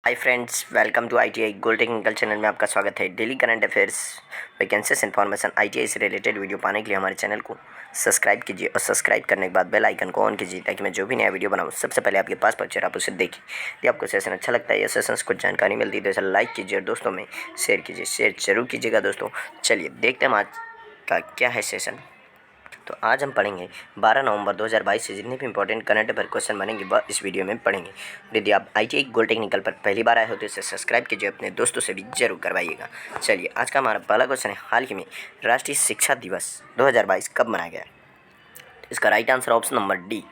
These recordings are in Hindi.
Hi friends, welcome to ITI gold technical channel में आपका स्वागत है। Daily current affairs, vacancies information, ITI से रिलेटेड वीडियो पाने के लिए हमारे चैनल को सब्सक्राइब कीजिए और सब्सक्राइब करने के बाद बेल आइकन को ऑन कीजिए ताकि मैं जो भी नया वीडियो बनाऊँ सबसे पहले आपके पास पहुंचे, आप उसे देखिए। यदि आपको सेशन अच्छा लगता है या सेशन से कुछ जानकारी मिलती है तो इसे लाइक कीजिए और दोस्तों में शेयर कीजिए। शेयर जरूर कीजिएगा दोस्तों। चलिए देखते हैं हम आज का क्या है सेशन। तो आज हम पढ़ेंगे 12 नवंबर 2022 से जितने भी इंपॉर्टेंट करंट अफेयर क्वेश्चन बनेंगे वह इस वीडियो में पढ़ेंगे। यदि आप आईटीआई गोल्ड टेक्निकल पर पहली बार आए हो तो इसे सब्सक्राइब कीजिए, अपने दोस्तों से भी जरूर करवाइएगा। चलिए आज का हमारा पहला क्वेश्चन है, हाल ही में राष्ट्रीय शिक्षा दिवस 2022 कब मनाया गया? इसका right answer option number D,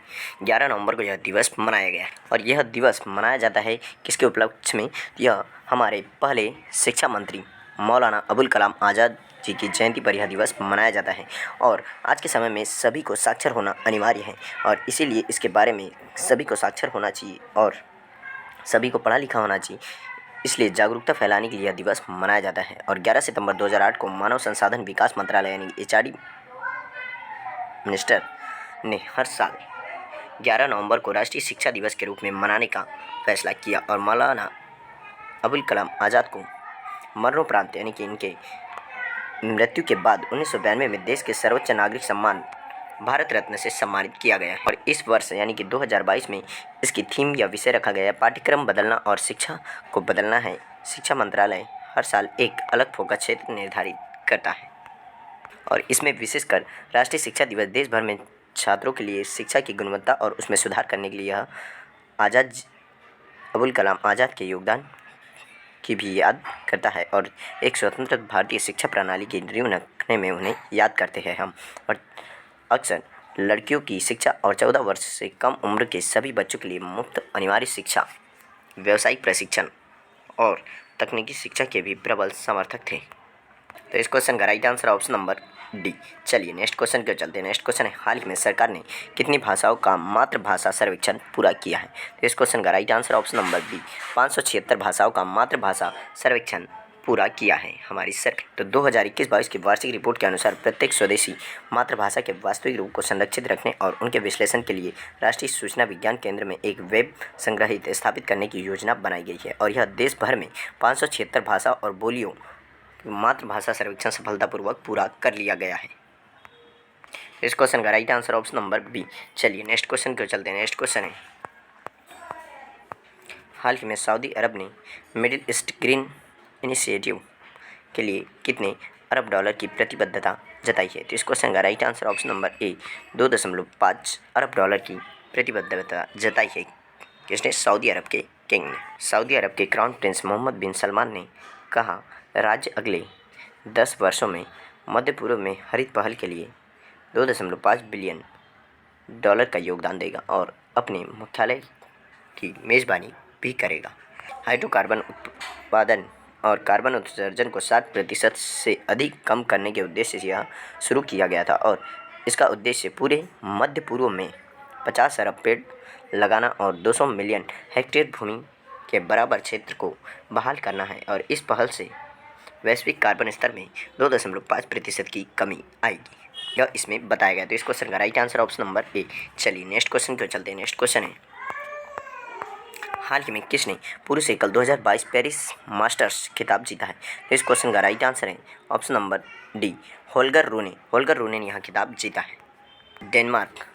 11 नवंबर को यह दिवस मनाया गया है। और यह दिवस मनाया जाता है किसके उपलक्ष्य में? यह हमारे पहले शिक्षा मंत्री मौलाना अबुल कलाम आज़ाद जी की जयंती पर यह दिवस मनाया जाता है। और आज के समय में सभी को साक्षर होना अनिवार्य है और इसीलिए इसके बारे में सभी को साक्षर होना चाहिए और सभी को पढ़ा लिखा होना चाहिए, इसलिए जागरूकता फैलाने के लिए यह दिवस मनाया जाता है। और 11 सितंबर 2008 को मानव संसाधन विकास मंत्रालय यानी एचआरडी मिनिस्टर ने हर साल 11 नवंबर को राष्ट्रीय शिक्षा दिवस के रूप में मनाने का फैसला किया। और मौलाना अबुल कलाम आज़ाद को मरणोपरांत यानी कि इनके मृत्यु के बाद 1992 में देश के सर्वोच्च नागरिक सम्मान भारत रत्न से सम्मानित किया गया है। और इस वर्ष यानी कि 2022 में इसकी थीम या विषय रखा गया है, पाठ्यक्रम बदलना और शिक्षा को बदलना है। शिक्षा मंत्रालय हर साल एक अलग फोकस क्षेत्र निर्धारित करता है और इसमें विशेषकर राष्ट्रीय शिक्षा दिवस देश भर में छात्रों के लिए शिक्षा की गुणवत्ता और उसमें सुधार करने के लिए यह अबुल कलाम आज़ाद के योगदान की भी याद करता है और एक स्वतंत्र भारतीय शिक्षा प्रणाली की नींव रखने में उन्हें याद करते हैं हम। और अक्सर लड़कियों की शिक्षा और 14 वर्ष से कम उम्र के सभी बच्चों के लिए मुफ्त अनिवार्य शिक्षा, व्यावसायिक प्रशिक्षण और तकनीकी शिक्षा के भी प्रबल समर्थक थे। तो इस क्वेश्चन का right answer option number D. चलिए नेक्स्ट क्वेश्चन को चलते हैं। नेक्स्ट क्वेश्चन है, हाल ही में सरकार ने कितनी भाषाओं का मातृभाषा सर्वेक्षण पूरा किया है? तो इस क्वेश्चन का right answer option number B, 576 भाषाओं का मातृभाषा सर्वेक्षण पूरा किया है हमारी सरकार। तो 2021-22 की वार्षिक रिपोर्ट के अनुसार प्रत्येक स्वदेशी मातृभाषा के वास्तविक रूप को संरक्षित रखने और उनके विश्लेषण के लिए राष्ट्रीय सूचना विज्ञान केंद्र में एक वेब संग्रहित स्थापित करने की योजना बनाई गई है। और यह देश भर में 576 भाषा और बोलियों मातृभाषा सर्वेक्षण सफलतापूर्वक पूरा कर लिया गया है। इस क्वेश्चन का right answer option number B. चलिए नेक्स्ट क्वेश्चन को चलते हैं। नेक्स्ट क्वेश्चन है, हाल ही में सऊदी अरब ने मिडिल ईस्ट ग्रीन इनिशिएटिव के लिए कितने अरब डॉलर की प्रतिबद्धता जताई है? तो इस क्वेश्चन का राइट आंसर ऑप्शन नंबर ए, 2.5 अरब डॉलर की प्रतिबद्धता जताई है। किसने? सऊदी अरब के किंग ने। सऊदी अरब के क्राउन प्रिंस मोहम्मद बिन सलमान ने कहा, राज्य अगले 10 वर्षों में मध्य पूर्व में हरित पहल के लिए 2.5 बिलियन डॉलर का योगदान देगा और अपने मुख्यालय की मेज़बानी भी करेगा। हाइड्रोकार्बन उत्पादन और कार्बन उत्सर्जन को 60% से अधिक कम करने के उद्देश्य से यह शुरू किया गया था और इसका उद्देश्य पूरे मध्य पूर्व में 50 अरब पेड़ लगाना और 200 मिलियन हेक्टेयर भूमि के बराबर क्षेत्र को बहाल करना है। और इस पहल से वैश्विक कार्बन स्तर में 2.5% की कमी आएगी, यह इसमें बताया गया। तो इस क्वेश्चन का राइट आंसर ऑप्शन नंबर ए। चलिए नेक्स्ट क्वेश्चन को चलते हैं। नेक्स्ट क्वेश्चन है, हाल ही में किसने पुरुष एकल 2022 पेरिस मास्टर्स खिताब जीता है? तो इस क्वेश्चन का राइट आंसर है option number D, Holger Rune. Holger Rune ने यह खिताब जीता है। डेनमार्क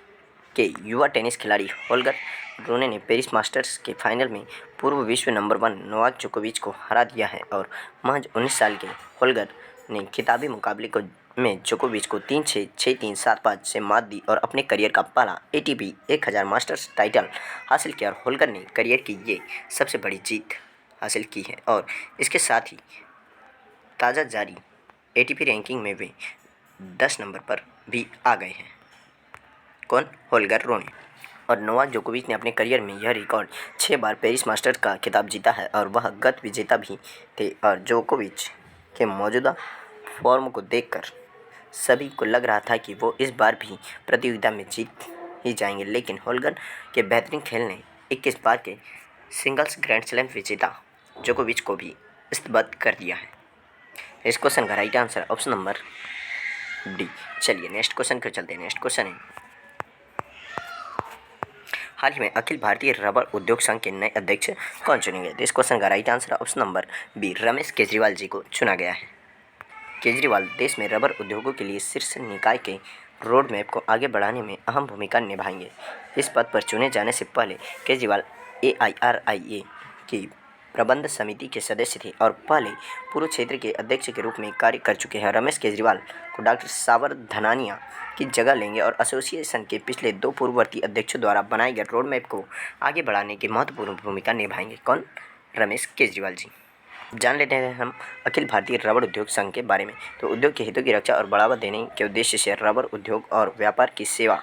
के युवा टेनिस खिलाड़ी होल्गर रूने ने पेरिस मास्टर्स के फाइनल में पूर्व विश्व नंबर 1 नोवाक जोकोविच को हरा दिया है। और महज 19 साल के होल्गर ने खिताबी मुकाबले में जोकोविच को 3-6, 6-3, 7-5 से मात दी और अपने करियर का पहला एटीपी 1000 मास्टर्स टाइटल हासिल किया। और होल्गर ने करियर की ये सबसे बड़ी जीत हासिल की है और इसके साथ ही ताज़ा जारी एटीपी रैंकिंग में वे 10 नंबर पर भी आ गए हैं। कौन? होल्गर रूने। और नोवाक जोकोविच ने अपने करियर में यह रिकॉर्ड 6 बार पेरिस मास्टर्स का खिताब जीता है और वह गत विजेता भी थे। और जोकोविच के मौजूदा फॉर्म को देखकर सभी को लग रहा था कि वो इस बार भी प्रतियोगिता में जीत ही जाएंगे, लेकिन होल्गर के बेहतरीन खेल ने 21 बार के सिंगल्स ग्रैंड स्लैम विजेता जोकोविच को भी स्तब्ध कर दिया है। इस क्वेश्चन का right answer option number D. चलिए नेक्स्ट क्वेश्चन को चलते हैं। नेक्स्ट क्वेश्चन है, हाल ही में अखिल भारतीय रबड़ उद्योग संघ के नए अध्यक्ष कौन चुने गए? तो इस क्वेश्चन का right answer option number B, Ramesh Kejriwal ji को चुना गया है। केजरीवाल देश में रबर उद्योगों के लिए शीर्ष निकाय के रोड मैप को आगे बढ़ाने में अहम भूमिका निभाएंगे। इस पद पर चुने जाने से पहले केजरीवाल AIRIA की प्रबंध समिति के सदस्य थे और पहले पूर्व क्षेत्र के अध्यक्ष के रूप में कार्य कर चुके हैं। रमेश केजरीवाल को डॉक्टर सावरधनानिया की जगह लेंगे और एसोसिएशन के पिछले 2 पूर्ववर्ती अध्यक्षों द्वारा बनाए गए रोड मैप को आगे बढ़ाने की महत्वपूर्ण भूमिका निभाएंगे। कौन? रमेश केजरीवाल जी। जान लेते हैं हम अखिल भारतीय रबड़ उद्योग संघ के बारे में। तो उद्योग के हितों की रक्षा और बढ़ावा देने के उद्देश्य से रबड़ उद्योग और व्यापार की सेवा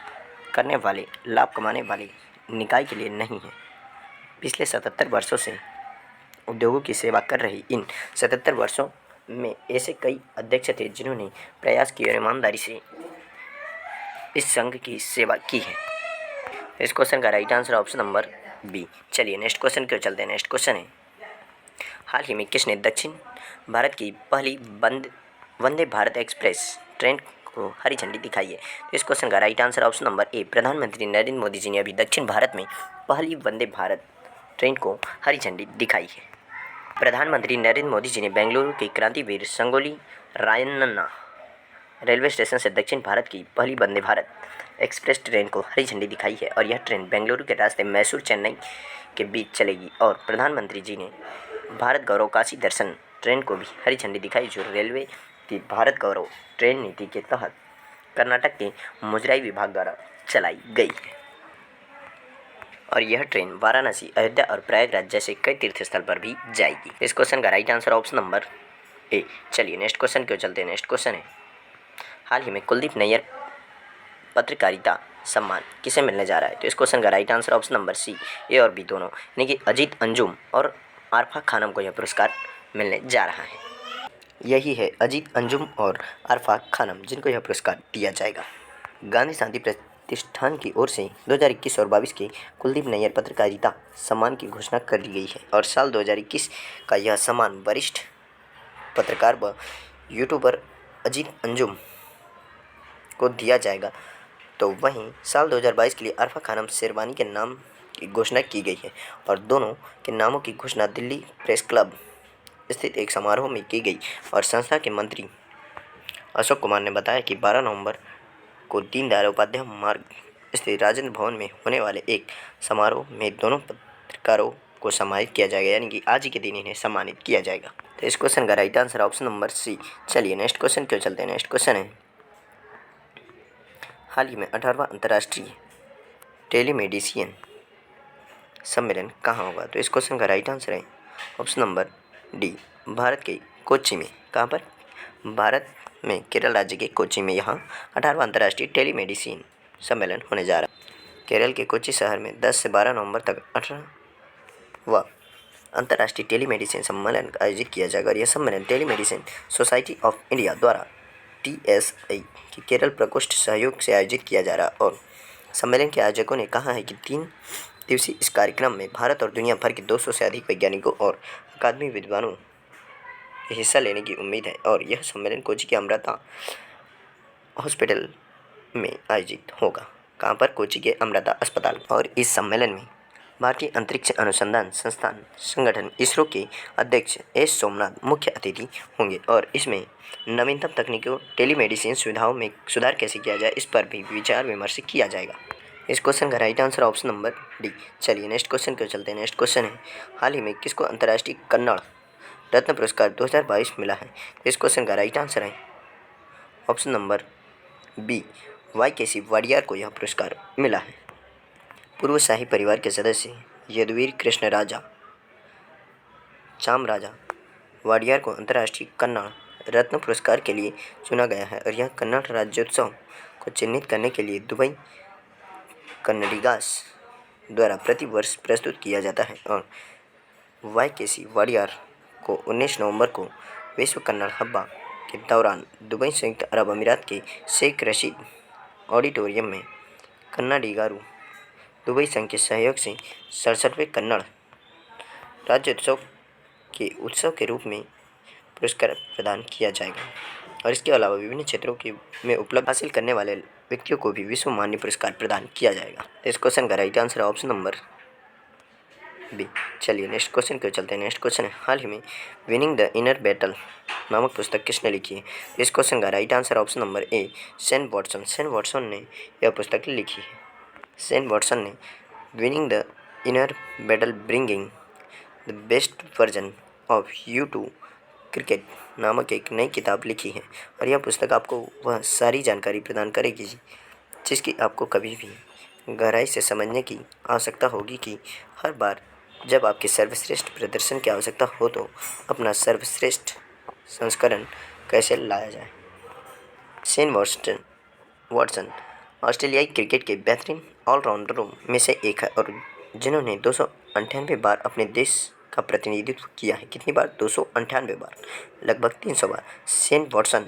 करने वाले, लाभ कमाने वाले निकाय के लिए नहीं है। पिछले 77 वर्षों से उद्योगों की सेवा कर रही इन 77 वर्षों में ऐसे कई अध्यक्ष थे जिन्होंने प्रयास किए और ईमानदारी से इस संघ की सेवा की है। इस क्वेश्चन का right answer option number B. चलिए नेक्स्ट क्वेश्चन की ओर चलते हैं। नेक्स्ट क्वेश्चन है, हाल ही में किसने दक्षिण भारत की पहली वंदे भारत एक्सप्रेस ट्रेन को हरी झंडी दिखाई है? तो इस क्वेश्चन का राइट आंसर ऑप्शन नंबर ए, प्रधानमंत्री नरेंद्र मोदी जी ने अभी दक्षिण भारत में पहली वंदे भारत ट्रेन को हरी झंडी दिखाई है। प्रधानमंत्री नरेंद्र मोदी जी ने बेंगलुरु के क्रांतिवीर संगोली रायन्ना रेलवे स्टेशन से दक्षिण भारत की पहली वंदे भारत एक्सप्रेस ट्रेन को हरी झंडी दिखाई है और यह ट्रेन बेंगलुरु के रास्ते मैसूर चेन्नई के बीच चलेगी। और प्रधानमंत्री जी ने भारत गौरव काशी दर्शन ट्रेन को भी हरी झंडी दिखाई, जो रेलवे की भारत गौरव ट्रेन नीति के तहत कर्नाटक के मुजराई विभाग द्वारा चलाई गई है। और यह ट्रेन वाराणसी, अयोध्या और प्रयागराज जैसे कई तीर्थ स्थल पर भी जाएगी। इस क्वेश्चन का राइट आंसर ऑप्शन नंबर ए। चलिए नेक्स्ट क्वेश्चन क्यों चलते हैं। नेक्स्ट क्वेश्चन है, हाल ही में कुलदीप नैयर पत्रकारिता सम्मान किसे मिलने जा रहा है? तो इस क्वेश्चन का right answer option number C, A और बी दोनों, यानी कि अजीत अंजुम और आरफा खानम को यह पुरस्कार मिलने जा रहा है। यही है अजीत अंजुम और आरफा खानम जिनको यह पुरस्कार दिया जाएगा। गांधी शांति प्रतिष्ठान की ओर से 2021 और 22 के कुलदीप नैयर पत्रकारिता सम्मान की घोषणा कर दी गई है और साल 2021 का यह सम्मान वरिष्ठ पत्रकार व यूट्यूबर अजीत अंजुम को दिया जाएगा। तो वहीं साल 2022 के लिए आरफा खानम शेरवानी के नाम की घोषणा की गई है और दोनों के नामों की घोषणा दिल्ली प्रेस क्लब स्थित एक समारोह में की गई। और संस्था के मंत्री अशोक कुमार ने बताया कि 12 नवंबर को दीनदयाल उपाध्याय मार्ग स्थित राजेंद्र भवन में होने वाले एक समारोह में दोनों पत्रकारों को सम्मानित किया जाएगा, यानी कि आज ही के दिन इन्हें सम्मानित किया जाएगा। तो इस क्वेश्चन का right answer option number C. चलिए नेक्स्ट क्वेश्चन क्यों चलते हैं। नेक्स्ट क्वेश्चन है, हाल ही में 18वां अंतर्राष्ट्रीय टेलीमेडिसिन सम्मेलन कहाँ होगा? तो इस क्वेश्चन का राइट आंसर है ऑप्शन नंबर डी, भारत के कोच्चि में। कहाँ पर? भारत में केरल राज्य के कोच्चि में यहाँ 18वां अंतर्राष्ट्रीय टेलीमेडिसिन सम्मेलन होने जा रहा है। केरल के कोच्चि शहर में 10 से 12 नवंबर तक 18वां अंतर्राष्ट्रीय टेलीमेडिसिन सम्मेलन आयोजित किया जाएगा और यह सम्मेलन टेलीमेडिसिन सोसाइटी ऑफ इंडिया द्वारा TSI की केरल प्रकोष्ठ सहयोग से आयोजित किया जा रहा है। और सम्मेलन के आयोजकों ने कहा है कि 3 दिवसीय इस कार्यक्रम में भारत और दुनिया भर के 200 से अधिक वैज्ञानिकों और अकादमी विद्वानों के हिस्सा लेने की उम्मीद है। और यह सम्मेलन कोच्चि के अमृता हॉस्पिटल में आयोजित होगा। कहाँ पर? कोच्चि के अमृता अस्पताल। और इस सम्मेलन में भारतीय अंतरिक्ष अनुसंधान संस्थान संगठन इसरो के अध्यक्ष एस सोमनाथ मुख्य अतिथि होंगे और इसमें नवीनतम तकनीकों टेलीमेडिसिन सुविधाओं में सुधार कैसे किया जाए इस पर भी विचार विमर्श किया जाएगा। इस क्वेश्चन का right answer option number D. चलिए नेक्स्ट क्वेश्चन क्यों चलते हैं। नेक्स्ट क्वेश्चन है, हाल ही में किसको अंतर्राष्ट्रीय कन्नड़ रत्न पुरस्कार 2022 मिला है? इस क्वेश्चन का राइट आंसर है option number B, YKC Wadiyar को यह पुरस्कार मिला है। पूर्व शाही परिवार के सदस्य यदुवीर कृष्ण राजा चामराजा वाडियार को अंतर्राष्ट्रीय कन्नड़ रत्न पुरस्कार के लिए चुना गया है और यह कन्नड़ राज्योत्सव को चिन्हित करने के लिए दुबई कन्नडिगास द्वारा प्रतिवर्ष प्रस्तुत किया जाता है। और YKC वाडियार को 19 नवंबर को विश्व कन्नड़ हब्बा के दौरान दुबई संयुक्त अरब अमीरात के शेख रशीद ऑडिटोरियम में कन्नाडिगारू दुबई संघ के सहयोग से 67वें कन्नड़ राज्योत्सव के उत्सव के रूप में पुरस्कार प्रदान किया जाएगा। और इसके अलावा विभिन्न क्षेत्रों में उपलब्ध हासिल करने वाले व्यक्तियों को भी विश्व मान्य पुरस्कार प्रदान किया जाएगा। इस क्वेश्चन का राइट आंसर है ऑप्शन नंबर बी। चलिए नेक्स्ट क्वेश्चन को चलते हैं। नेक्स्ट क्वेश्चन है, हाल ही में विनिंग द इनर बैटल नामक पुस्तक किसने लिखी है? इस क्वेश्चन का right answer option number A Shane Watson. Shane Watson ने यह पुस्तक लिखी है। सेन वॉटसन ने winning the inner battle bringing the best version of you to cricket नामक एक नई किताब लिखी है और यह पुस्तक आपको वह सारी जानकारी प्रदान करेगी जिसकी आपको कभी भी गहराई से समझने की आवश्यकता होगी कि हर बार जब आपके सर्वश्रेष्ठ प्रदर्शन की आवश्यकता हो तो अपना सर्वश्रेष्ठ संस्करण कैसे लाया जाए। शेन वॉटसन ऑस्ट्रेलियाई क्रिकेट के बेहतरीन ऑलराउंडरों में से एक है और जिन्होंने 298 बार अपने देश का प्रतिनिधित्व किया है। कितनी बार? 298 बार, लगभग 300 बार। शेन वॉटसन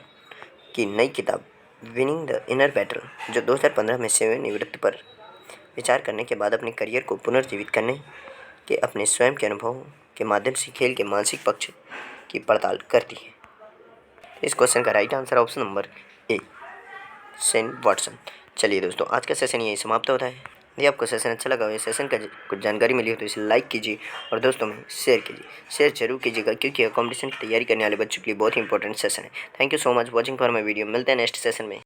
की नई किताब विनिंग द इनर बैटल, जो 2015 में सेवानिवृत्ति पर विचार करने के बाद अपने करियर को पुनर्जीवित करने के अपने स्वयं के अनुभवों के माध्यम से खेल के मानसिक पक्ष की पड़ताल करती है। इस क्वेश्चन का राइट आंसर ऑप्शन नंबर ए शेन वॉटसन। चलिए दोस्तों, आज का सेशन यही समाप्त होता है। यदि आपको सेशन अच्छा लगा हो, इस सेशन का कुछ जानकारी मिली हो तो इसे लाइक कीजिए और दोस्तों में शेयर कीजिए। शेयर जरूर कीजिएगा क्योंकि यह कॉम्पिटिशन की तैयारी करने वाले बच्चों के लिए बहुत ही इंपॉर्टेंट सेशन है। Thank you so much watching for my video. मिलते हैं नेक्स्ट सेशन में।